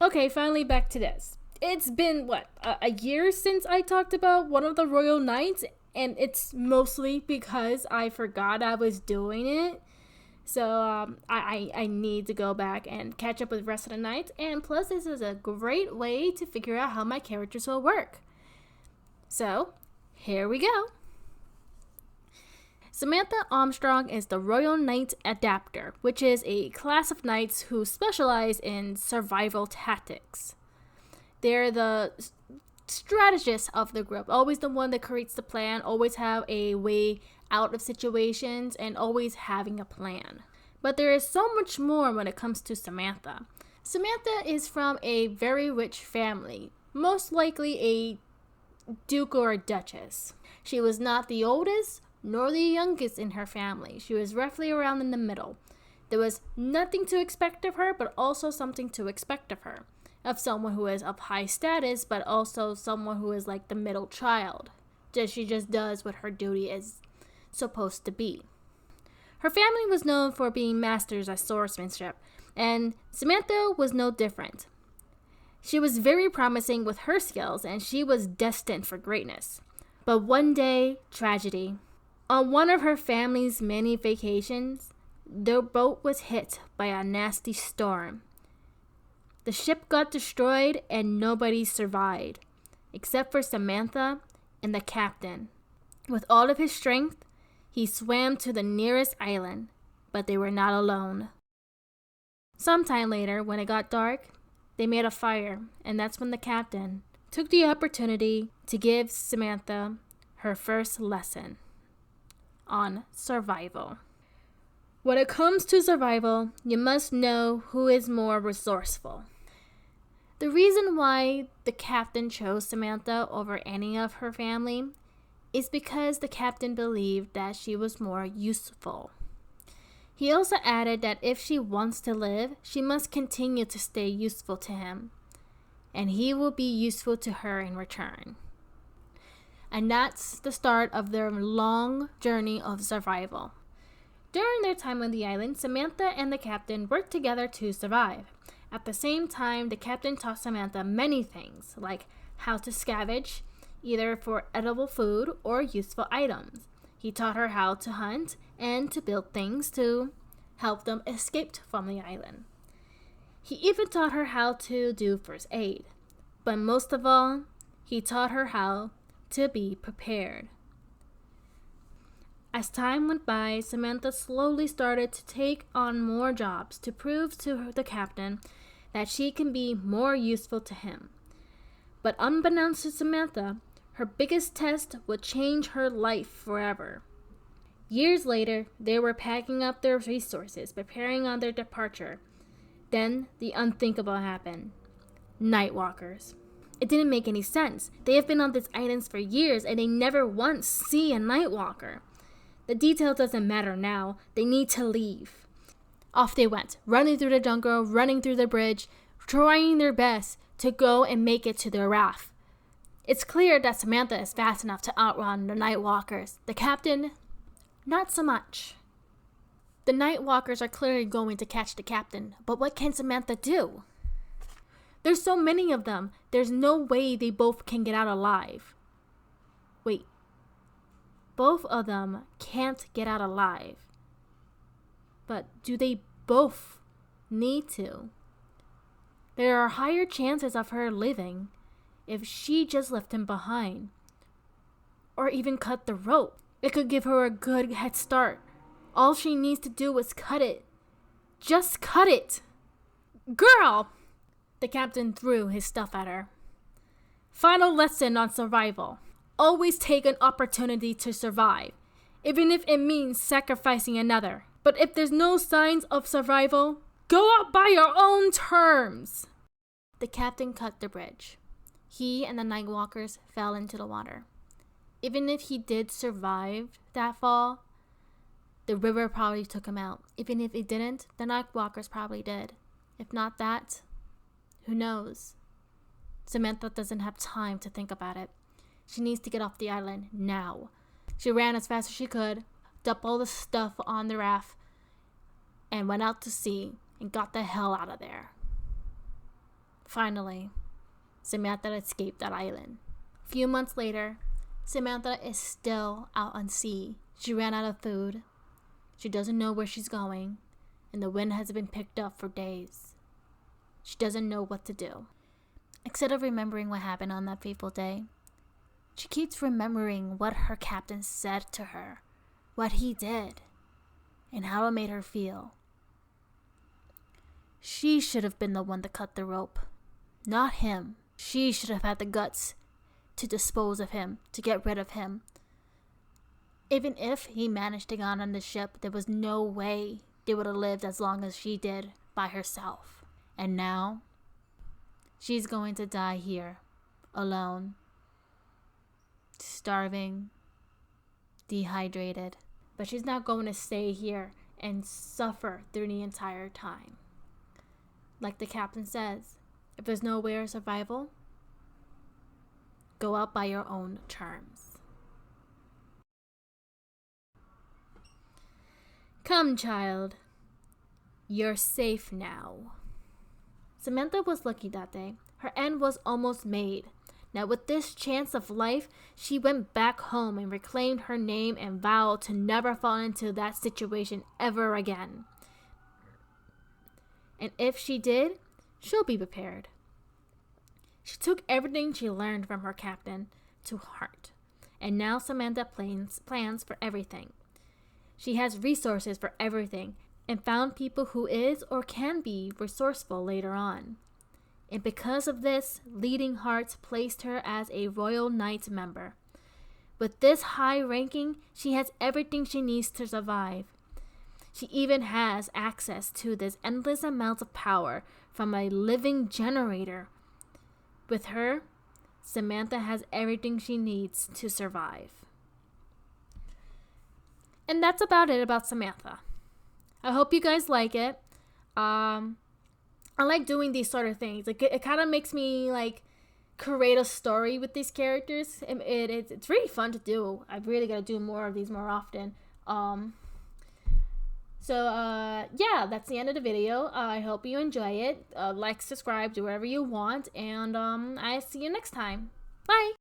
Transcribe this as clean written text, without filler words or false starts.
Okay, finally back to this. It's been, a year since I talked about one of the Royal Knights, and it's mostly because I forgot I was doing it. So I need to go back and catch up with the rest of the knights, and plus this is a great way to figure out how my characters will work. So, here we go. Samantha Armstrong is the Royal Knight Adaptor, which is a class of knights who specialize in survival tactics. They're the strategist of the group, always the one that creates the plan, always have a way out of situations, and always having a plan. But there is so much more when it comes to Samantha. Samantha is from a very rich family, most likely a duke or a duchess. She was not the oldest nor the youngest in her family. She was roughly around in the middle. There was nothing to expect of her, but also something to expect of her. Of someone who is of high status, but also someone who is like the middle child. She just does what her duty is supposed to be. Her family was known for being masters at swordsmanship, and Samantha was no different. She was very promising with her skills, and she was destined for greatness. But one day, tragedy. On one of her family's many vacations, their boat was hit by a nasty storm. The ship got destroyed and nobody survived, except for Samantha and the captain. With all of his strength, he swam to the nearest island, but they were not alone. Sometime later, when it got dark, they made a fire, and that's when the captain took the opportunity to give Samantha her first lesson on survival. When it comes to survival, you must know who is more resourceful. The reason why the captain chose Samantha over any of her family is because the captain believed that she was more useful. He also added that if she wants to live, she must continue to stay useful to him, and he will be useful to her in return. And that's the start of their long journey of survival. During their time on the island, Samantha and the captain worked together to survive. At the same time, the captain taught Samantha many things, like how to scavenge, either for edible food or useful items. He taught her how to hunt and to build things to help them escape from the island. He even taught her how to do first aid. But most of all, he taught her how to be prepared. As time went by, Samantha slowly started to take on more jobs to prove to the captain that she can be more useful to him. But unbeknownst to Samantha, her biggest test would change her life forever. Years later, they were packing up their resources, preparing on their departure. Then the unthinkable happened. Nightwalkers. It didn't make any sense. They have been on these islands for years and they never once see a nightwalker. The detail doesn't matter now. They need to leave. Off they went, running through the jungle, running through the bridge, trying their best to go and make it to their raft. It's clear that Samantha is fast enough to outrun the Nightwalkers. The captain, not so much. The Nightwalkers are clearly going to catch the captain, but what can Samantha do? There's so many of them, there's no way they both can get out alive. Wait, both of them can't get out alive. But do they both need to? There are higher chances of her living if she just left him behind. Or even cut the rope. It could give her a good head start. All she needs to do is cut it. Just cut it. Girl! The captain threw his stuff at her. Final lesson on survival. Always take an opportunity to survive, even if it means sacrificing another. But if there's no signs of survival, go out by your own terms. The captain cut the bridge. He and the Nightwalkers fell into the water. Even if he did survive that fall, the river probably took him out. Even if it didn't, the Nightwalkers probably did. If not that, who knows? Samantha doesn't have time to think about it. She needs to get off the island now. She ran as fast as she could, dumped all the stuff on the raft, and went out to sea and got the hell out of there. Finally, Samantha escaped that island. A few months later, Samantha is still out on sea. She ran out of food. She doesn't know where she's going, and the wind has been picked up for days. She doesn't know what to do. Instead of remembering what happened on that fateful day, she keeps remembering what her captain said to her, what he did, and how it made her feel. She should have been the one to cut the rope, not him. She should have had the guts to dispose of him, to get rid of him. Even if he managed to get on the ship, there was no way they would have lived as long as she did by herself. And now, she's going to die here, alone, starving, dehydrated. But she's not going to stay here and suffer through the entire time. Like the captain says, if there's no way of survival, go out by your own terms. Come, child. You're safe now. Samantha was lucky that day. Her end was almost made. Now with this chance of life, she went back home and reclaimed her name and vowed to never fall into that situation ever again. And if she did, she'll be prepared. She took everything she learned from her captain to heart. And now Samantha plans for everything. She has resources for everything and found people who is or can be resourceful later on. And because of this, Leading Hearts placed her as a Royal Knight member. With this high ranking, she has everything she needs to survive. She even has access to this endless amount of power from a living generator. With her, Samantha has everything she needs to survive. And that's about it about Samantha. I hope you guys like it. I like doing these sort of things. Like it kind of makes me like create a story with these characters. It's really fun to do. I've really got to do more of these more often. Yeah, that's the end of the video. I hope you enjoy it. Like, subscribe, do whatever you want, and I see you next time. Bye.